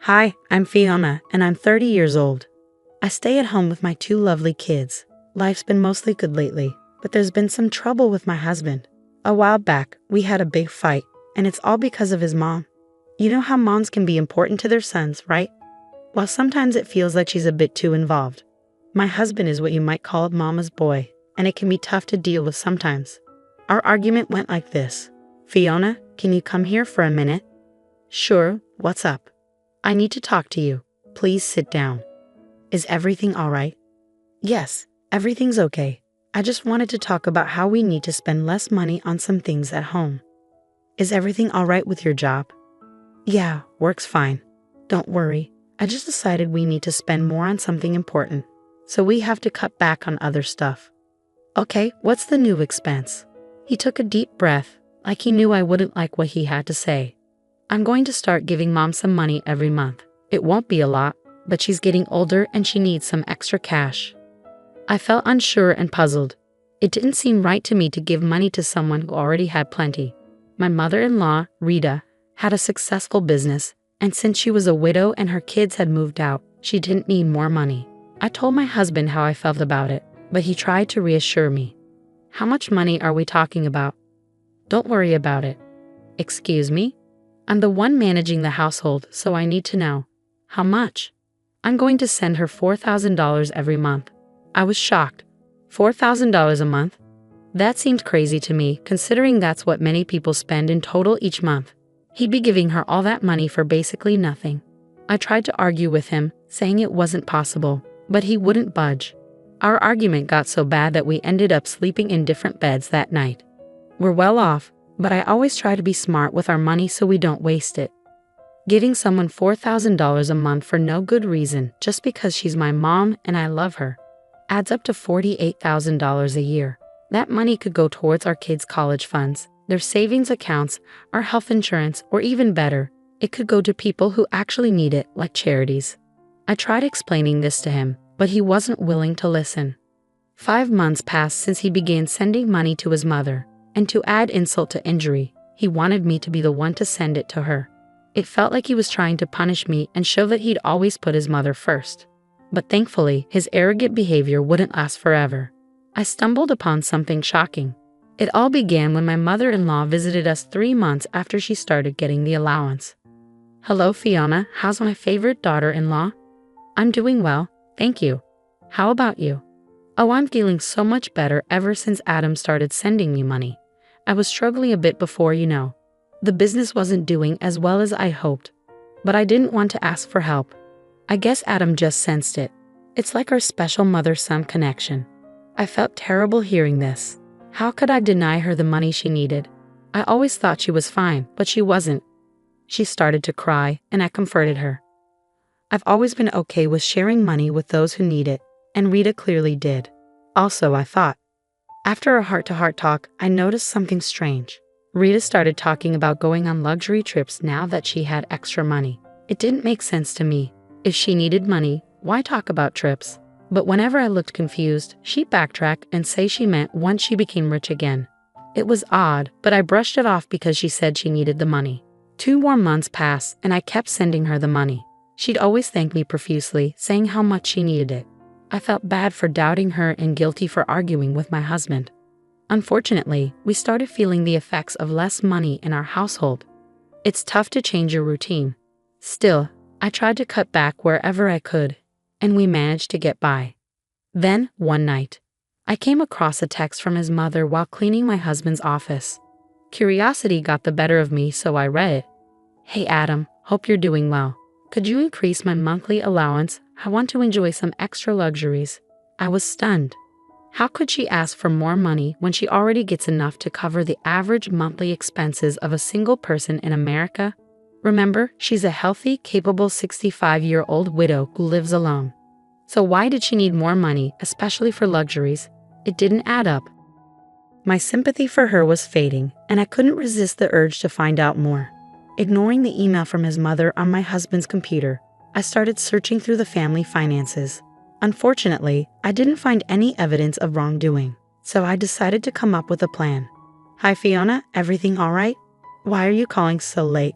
Hi, I'm Fiona, and I'm 30 years old. I stay at home with my two lovely kids. Life's been mostly good lately, but there's been some trouble with my husband. A while back, we had a big fight, and it's all because of his mom. You know how moms can be important to their sons, right? Well, sometimes it feels like she's a bit too involved. My husband is what you might call a mama's boy, and it can be tough to deal with sometimes. Our argument went like this. Fiona, can you come here for a minute? Sure, what's up? I need to talk to you. Please sit down. Is everything all right? Yes, everything's okay. I just wanted to talk about how we need to spend less money on some things at home. Is everything all right with your job? Yeah, work's fine. Don't worry. I just decided we need to spend more on something important, so we have to cut back on other stuff. Okay, what's the new expense? He took a deep breath, like he knew I wouldn't like what he had to say. I'm going to start giving Mom some money every month. It won't be a lot, but she's getting older and she needs some extra cash. I felt unsure and puzzled. It didn't seem right to me to give money to someone who already had plenty. My mother-in-law, Rita, had a successful business, and since she was a widow and her kids had moved out, she didn't need more money. I told my husband how I felt about it, but he tried to reassure me. How much money are we talking about? Don't worry about it. Excuse me? I'm the one managing the household, so I need to know. How much? I'm going to send her $4,000 every month. I was shocked. $4,000 a month? That seemed crazy to me, considering that's what many people spend in total each month. He'd be giving her all that money for basically nothing. I tried to argue with him, saying it wasn't possible, but he wouldn't budge. Our argument got so bad that we ended up sleeping in different beds that night. We're well off, but I always try to be smart with our money so we don't waste it. Giving someone $4,000 a month for no good reason, just because she's my mom and I love her, adds up to $48,000 a year. That money could go towards our kids' college funds, their savings accounts, our health insurance, or even better, it could go to people who actually need it, like charities. I tried explaining this to him, but he wasn't willing to listen. 5 months passed since he began sending money to his mother, and to add insult to injury, he wanted me to be the one to send it to her. It felt like he was trying to punish me and show that he'd always put his mother first. But thankfully, his arrogant behavior wouldn't last forever. I stumbled upon something shocking. It all began when my mother-in-law visited us 3 months after she started getting the allowance. Hello, Fiona. How's my favorite daughter-in-law? I'm doing well, thank you. How about you? Oh, I'm feeling so much better ever since Adam started sending me money. I was struggling a bit before, you know. The business wasn't doing as well as I hoped, but I didn't want to ask for help. I guess Adam just sensed it. It's like our special mother-son connection. I felt terrible hearing this. How could I deny her the money she needed? I always thought she was fine, but she wasn't. She started to cry, and I comforted her. I've always been okay with sharing money with those who need it, and Rita clearly did. Also, I thought. After a heart-to-heart talk, I noticed something strange. Rita started talking about going on luxury trips now that she had extra money. It didn't make sense to me. If she needed money, why talk about trips? But whenever I looked confused, she'd backtrack and say she meant once she became rich again. It was odd, but I brushed it off because she said she needed the money. 2 more months passed, and I kept sending her the money. She'd always thank me profusely, saying how much she needed it. I felt bad for doubting her and guilty for arguing with my husband. Unfortunately, we started feeling the effects of less money in our household. It's tough to change your routine. Still, I tried to cut back wherever I could, and we managed to get by. Then, one night, I came across a text from his mother while cleaning my husband's office. Curiosity got the better of me, so I read it. Hey Adam, hope you're doing well. Could you increase my monthly allowance? I want to enjoy some extra luxuries. I was stunned. How could she ask for more money when she already gets enough to cover the average monthly expenses of a single person in America? Remember, she's a healthy, capable 65-year-old widow who lives alone. So why did she need more money, especially for luxuries? It didn't add up. My sympathy for her was fading, and I couldn't resist the urge to find out more. Ignoring the email from his mother on my husband's computer, I started searching through the family finances. Unfortunately, I didn't find any evidence of wrongdoing, so I decided to come up with a plan. Hi Fiona, everything all right? Why are you calling so late?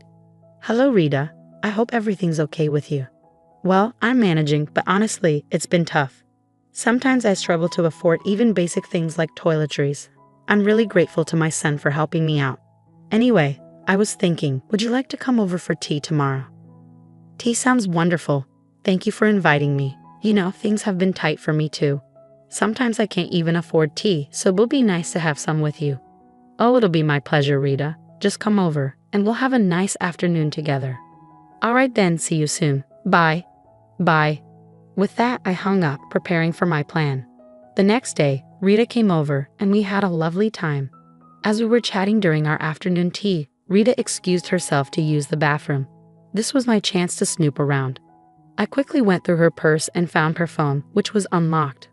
Hello Rita, I hope everything's okay with you. Well, I'm managing, but honestly, it's been tough. Sometimes I struggle to afford even basic things like toiletries. I'm really grateful to my son for helping me out. Anyway, I was thinking, would you like to come over for tea tomorrow? Tea sounds wonderful. Thank you for inviting me. You know, things have been tight for me too. Sometimes I can't even afford tea, so it will be nice to have some with you. Oh, it'll be my pleasure, Rita. Just come over, and we'll have a nice afternoon together. All right then, see you soon. Bye. Bye. With that, I hung up, preparing for my plan. The next day, Rita came over, and we had a lovely time. As we were chatting during our afternoon tea, Rita excused herself to use the bathroom. This was my chance to snoop around. I quickly went through her purse and found her phone, which was unlocked.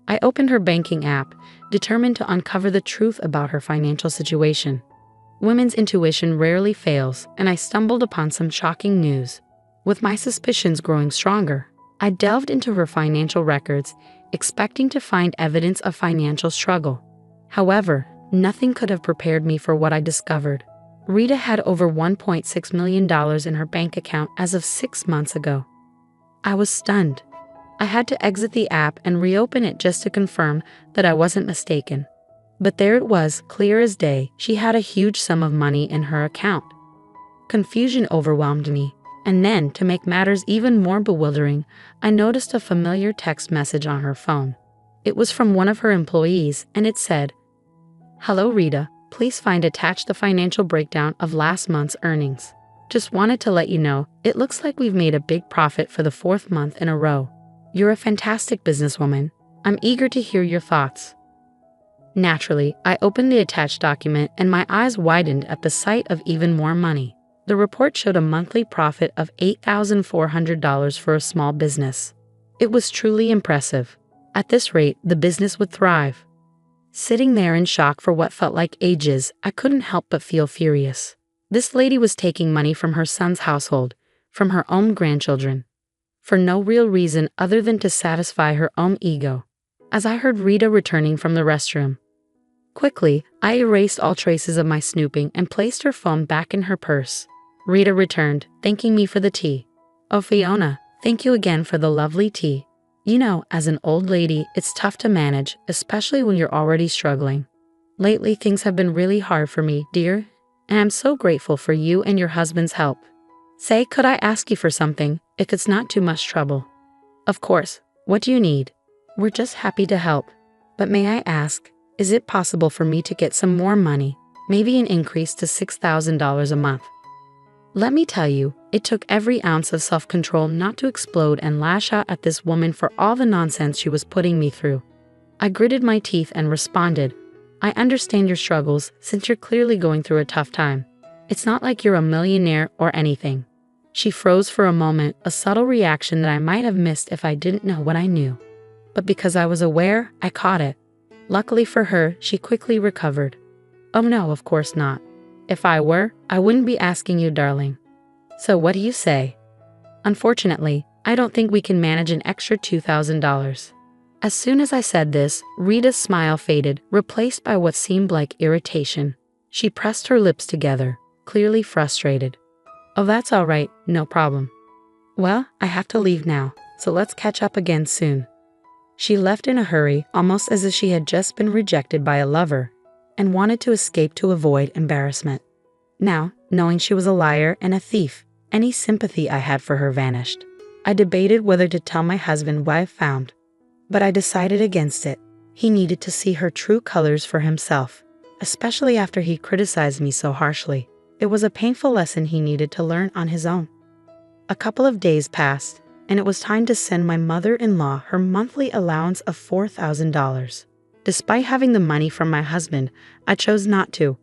I opened her banking app, determined to uncover the truth about her financial situation. Women's intuition rarely fails, and I stumbled upon some shocking news. With my suspicions growing stronger, I delved into her financial records, expecting to find evidence of financial struggle. However, nothing could have prepared me for what I discovered. Rita had over $1.6 million in her bank account as of 6 months ago. I was stunned. I had to exit the app and reopen it just to confirm that I wasn't mistaken. But there it was, clear as day. She had a huge sum of money in her account. Confusion overwhelmed me, and then, to make matters even more bewildering, I noticed a familiar text message on her phone. It was from one of her employees, and it said, "Hello Rita, please find attached the financial breakdown of last month's earnings. Just wanted to let you know, it looks like we've made a big profit for the 4th month in a row. You're a fantastic businesswoman. I'm eager to hear your thoughts." Naturally, I opened the attached document and my eyes widened at the sight of even more money. The report showed a monthly profit of $8,400 for a small business. It was truly impressive. At this rate, the business would thrive. Sitting there in shock for what felt like ages, I couldn't help but feel furious. This lady was taking money from her son's household, from her own grandchildren, for no real reason other than to satisfy her own ego. As I heard Rita returning from the restroom, quickly, I erased all traces of my snooping and placed her phone back in her purse. Rita returned, thanking me for the tea. "Oh, Fiona, thank you again for the lovely tea. You know, as an old lady, it's tough to manage, especially when you're already struggling. Lately, things have been really hard for me, dear, and I'm so grateful for you and your husband's help. Say, could I ask you for something, if it's not too much trouble?" "Of course. What do you need?" "We're just happy to help. But may I ask, is it possible for me to get some more money, maybe an increase to $6,000 a month?" Let me tell you, it took every ounce of self-control not to explode and lash out at this woman for all the nonsense she was putting me through. I gritted my teeth and responded, "I understand your struggles since you're clearly going through a tough time. It's not like you're a millionaire or anything." She froze for a moment, a subtle reaction that I might have missed if I didn't know what I knew. But because I was aware, I caught it. Luckily for her, she quickly recovered. "Oh no, of course not. If I were, I wouldn't be asking you, darling. So what do you say?" "Unfortunately, I don't think we can manage an extra $2,000. As soon as I said this, Rita's smile faded, replaced by what seemed like irritation. She pressed her lips together, clearly frustrated. "Oh, that's all right, no problem. Well, I have to leave now, so let's catch up again soon." She left in a hurry, almost as if she had just been rejected by a lover and wanted to escape to avoid embarrassment. Now, knowing she was a liar and a thief, any sympathy I had for her vanished. I debated whether to tell my husband what I found, but I decided against it. He needed to see her true colors for himself, especially after he criticized me so harshly. It was a painful lesson he needed to learn on his own. A couple of days passed, and it was time to send my mother-in-law her monthly allowance of $4,000. Despite having the money from my husband, I chose not to.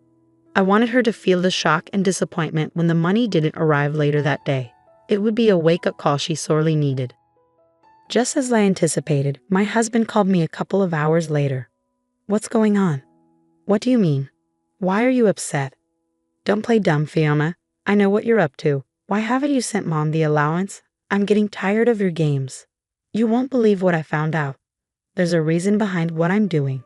I wanted her to feel the shock and disappointment when the money didn't arrive later that day. It would be a wake-up call she sorely needed. Just as I anticipated, my husband called me a couple of hours later. "What's going on?" "What do you mean? Why are you upset?" "Don't play dumb, Fiona. I know what you're up to. Why haven't you sent Mom the allowance? I'm getting tired of your games. You won't believe what I found out. There's a reason behind what I'm doing.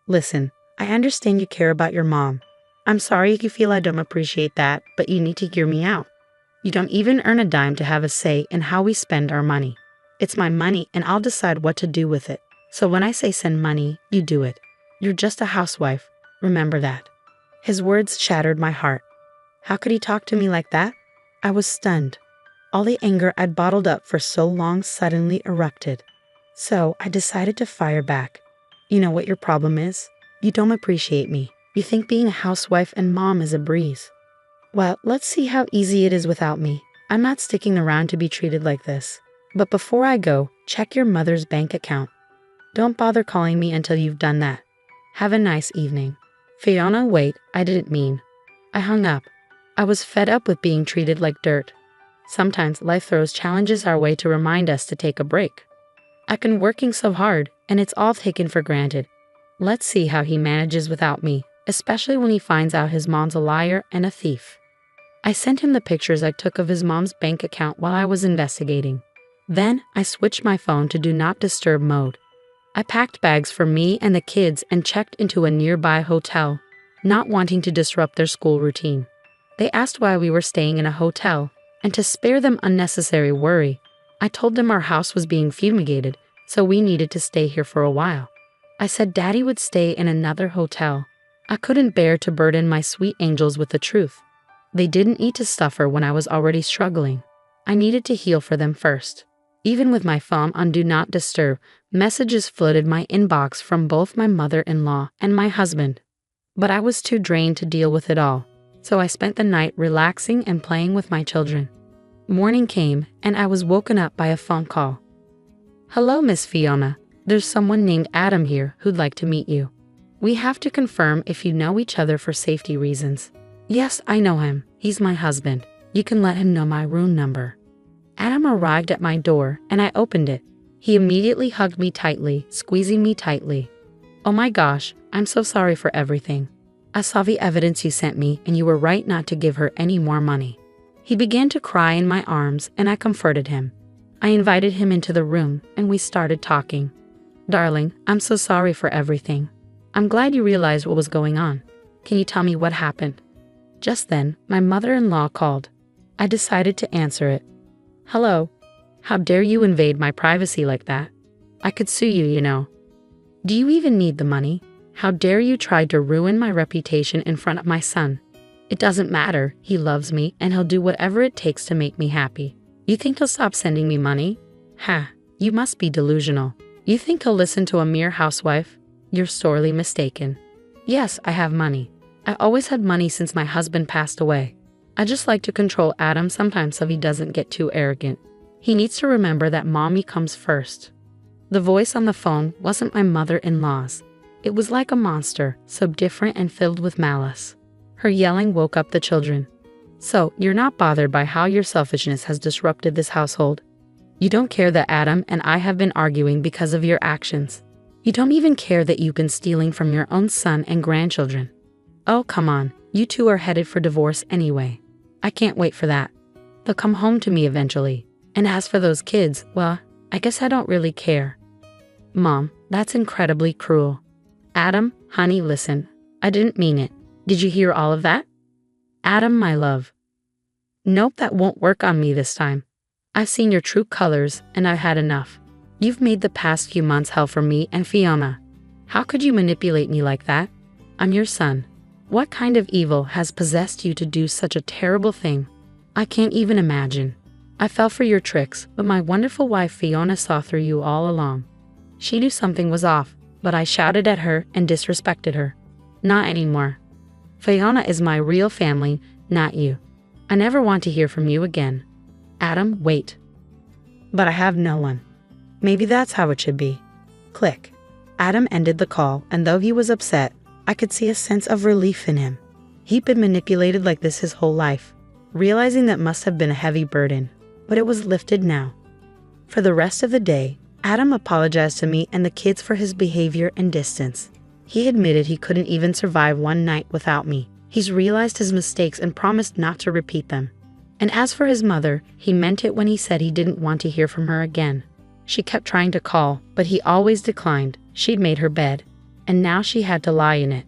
Listen, I understand you care about your mom. I'm sorry if you feel I don't appreciate that, but you need to hear me out. You don't even earn a dime to have a say in how we spend our money. It's my money and I'll decide what to do with it. So when I say send money, you do it. You're just a housewife. Remember that." His words shattered my heart. How could he talk to me like that? I was stunned. All the anger I'd bottled up for so long suddenly erupted. So I decided to fire back. "You know what your problem is? You don't appreciate me. You think being a housewife and mom is a breeze. Well, let's see how easy it is without me. I'm not sticking around to be treated like this. But before I go, check your mother's bank account. Don't bother calling me until you've done that. Have a nice evening." "Fiona, wait, I didn't mean." I hung up. I was fed up with being treated like dirt. Sometimes life throws challenges our way to remind us to take a break. I've been working so hard, and it's all taken for granted. Let's see how he manages without me, especially when he finds out his mom's a liar and a thief. I sent him the pictures I took of his mom's bank account while I was investigating. Then I switched my phone to do not disturb mode. I packed bags for me and the kids and checked into a nearby hotel, not wanting to disrupt their school routine. They asked why we were staying in a hotel, and to spare them unnecessary worry, I told them our house was being fumigated, so we needed to stay here for a while. I said Daddy would stay in another hotel. I couldn't bear to burden my sweet angels with the truth. They didn't eat to suffer when I was already struggling. I needed to heal for them first. Even with my phone on Do Not Disturb, messages flooded my inbox from both my mother-in-law and my husband. But I was too drained to deal with it all, so I spent the night relaxing and playing with my children. Morning came, and I was woken up by a phone call. "Hello, Miss Fiona. There's someone named Adam here who'd like to meet you. We have to confirm if you know each other for safety reasons." "Yes, I know him. He's my husband. You can let him know my room number." Adam arrived at my door, and I opened it. He immediately hugged me tightly, squeezing me tightly. "Oh my gosh, I'm so sorry for everything. I saw the evidence you sent me, and you were right not to give her any more money." He began to cry in my arms, and I comforted him. I invited him into the room, and we started talking. "Darling, I'm so sorry for everything. I'm glad you realized what was going on. Can you tell me what happened?" Just then, my mother-in-law called. I decided to answer it. "Hello. How dare you invade my privacy like that? I could sue you, you know. Do you even need the money? How dare you try to ruin my reputation in front of my son? It doesn't matter. He loves me, and he'll do whatever it takes to make me happy. You think he'll stop sending me money? Ha, you must be delusional. You think he'll listen to a mere housewife? You're sorely mistaken. Yes, I have money. I always had money since my husband passed away. I just like to control Adam sometimes so he doesn't get too arrogant. He needs to remember that mommy comes first." The voice on the phone wasn't my mother-in-law's. It was like a monster, so different and filled with malice. Her yelling woke up the children. "So, you're not bothered by how your selfishness has disrupted this household? You don't care that Adam and I have been arguing because of your actions. You don't even care that you've been stealing from your own son and grandchildren. Oh, come on, you two are headed for divorce anyway. I can't wait for that. They'll come home to me eventually. And as for those kids, well, I guess I don't really care." "Mom, that's incredibly cruel." "Adam, honey, listen. I didn't mean it. Did you hear all of that?" "Adam, my love." "Nope, that won't work on me this time. I've seen your true colors, and I've had enough. You've made the past few months hell for me and Fiona. How could you manipulate me like that? I'm your son. What kind of evil has possessed you to do such a terrible thing? I can't even imagine. I fell for your tricks, but my wonderful wife Fiona saw through you all along. She knew something was off, but I shouted at her and disrespected her. Not anymore. Fiona is my real family, not you. I never want to hear from you again. Adam, wait." But I have no one. Maybe that's how it should be. Click. Adam ended the call, and though he was upset, I could see a sense of relief in him. He'd been manipulated like this his whole life. Realizing that must have been a heavy burden, but it was lifted now. For the rest of the day, Adam apologized to me and the kids for his behavior and distance. He admitted he couldn't even survive one night without me. He's realized his mistakes and promised not to repeat them. And as for his mother, he meant it when he said he didn't want to hear from her again. She kept trying to call, but he always declined. She'd made her bed, and now she had to lie in it.